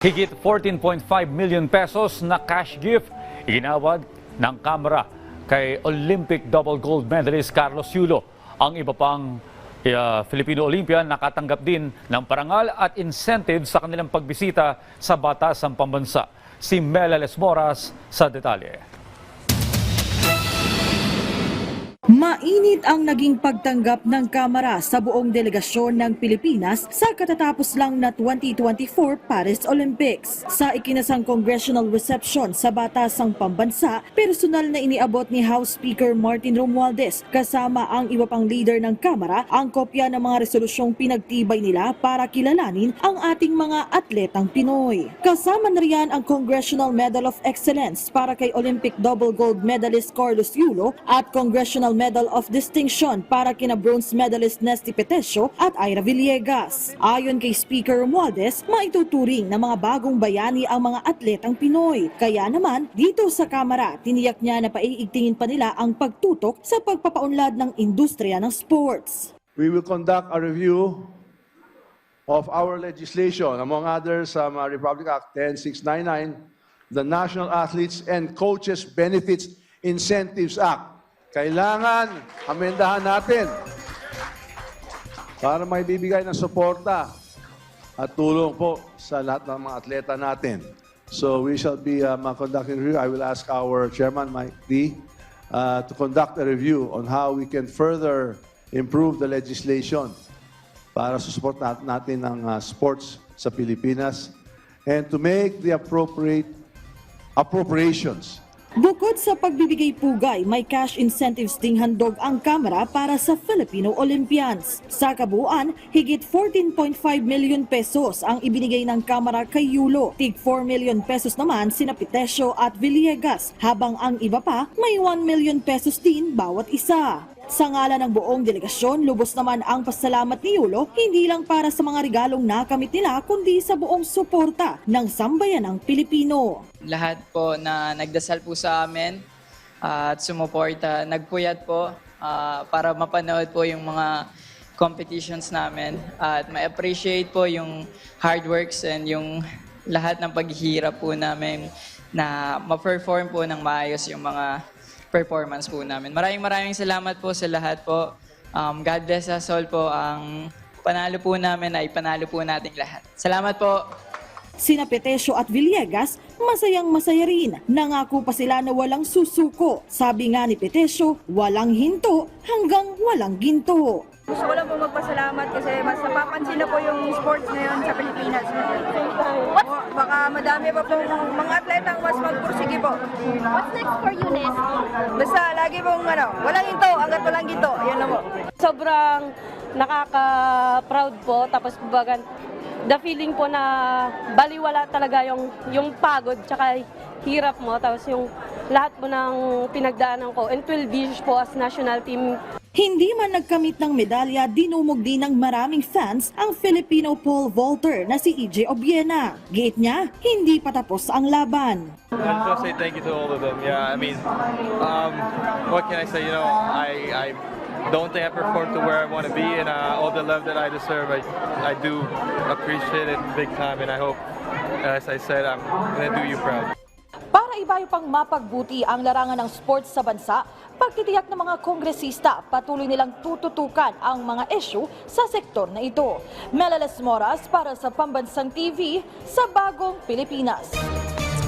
Higit 14.5 million pesos na cash gift iginawad ng Kamara kay Olympic double gold medalist Carlos Yulo. Ang iba pang Filipino Olympian nakatanggap din ng parangal at incentive sa kanilang pagbisita sa batasang pambansa. Si Mela Lesmoras sa detalye. Mainit ang naging pagtanggap ng Kamara sa buong delegasyon ng Pilipinas sa katatapos lang na 2024 Paris Olympics. Sa ikinasang congressional reception sa batasang pambansa, personal na iniabot ni House Speaker Martin Romualdez kasama ang iba pang leader ng Kamara ang kopya ng mga resolusyong pinagtibay nila para kilalanin ang ating mga atletang Pinoy. Kasama na riyan ang Congressional Medal of Excellence para kay Olympic double gold medalist Carlos Yulo at Congressional Medal of Distinction para kina bronze medalist Nesty Petesio at Ira Villegas. Ayon kay Speaker Romualdez, maituturing na mga bagong bayani ang mga atletang Pinoy. Kaya naman, dito sa Kamara, tiniyak niya na paiigtingin pa nila ang pagtutok sa pagpapaunlad ng industriya ng sports. We will conduct a review of our legislation, among others, Republic Act 10699, the National Athletes and Coaches Benefits Incentives Act. Kailangan amendahan natin para may bibigay ng suporta at tulong po sa lahat ng mga atleta natin. So we shall be conducting a review. I will ask our chairman, Mike D, to conduct a review on how we can further improve the legislation para susupport natin ang sports sa Pilipinas and to make the appropriate appropriations. Bukod sa pagbibigay pugay, may cash incentives ding handog ang Kamara para sa Filipino Olympians. Sa kabuuan, higit 14.5 million pesos ang ibinigay ng Kamara kay Yulo. Tig 4 million pesos naman sina Petesio at Villegas, habang ang iba pa may 1 million pesos din bawat isa. Sa ngalan ng buong delegasyon, lubos naman ang pasalamat ni Yulo, hindi lang para sa mga regalong nakamit nila, kundi sa buong suporta ng sambayanang Pilipino. Lahat po na nagdasal po sa amin at sumuporta, nagpuyat po para mapanood po yung mga competitions namin at ma-appreciate po yung hard works and yung lahat ng paghihirap po namin na ma-perform po ng maayos yung mga performance po namin. Maraming salamat po sa lahat po. God bless us all po. Ang panalo po namin ay panalo po nating lahat. Salamat po. Sina Petesio at Villegas, masayang-masaya rin. Nangako pa sila na walang susuko. Sabi nga ni Petesio, walang hinto hanggang walang ginto. Gusto ko lang po magpasalamat kasi mas napapansin na po yung sports ngayon sa Pilipinas. Baka madami pa pong mga atletang mas magpursige po. What's next for you, Nes? Basta lagi pong walang ginto, hanggat walang ginto. Yan na po. Sobrang nakaka-proud po. Tapos the feeling po na baliwala talaga yung pagod tsaka hirap mo. Tapos yung lahat po ng pinagdaanan ko. And 12 years po as national team. Hindi man nagkamit ng medalya, dinumog din ng maraming fans ang Filipino pole vaulter na si EJ Obiena. Gate niya, hindi pa tapos ang laban. I just want to say thank you to all of them. Yeah, I mean, what can I say? You know, I don't think I performed to where I want to be, and all the love that I deserve, I do appreciate it big time, and I hope, as I said, I'm going to do you proud. Para ibayo pang mapagbuti ang larangan ng sports sa bansa, pagtitiyak ng mga kongresista, patuloy nilang tututukan ang mga issue sa sektor na ito. Mela Lesmoras para sa Pambansang TV sa Bagong Pilipinas.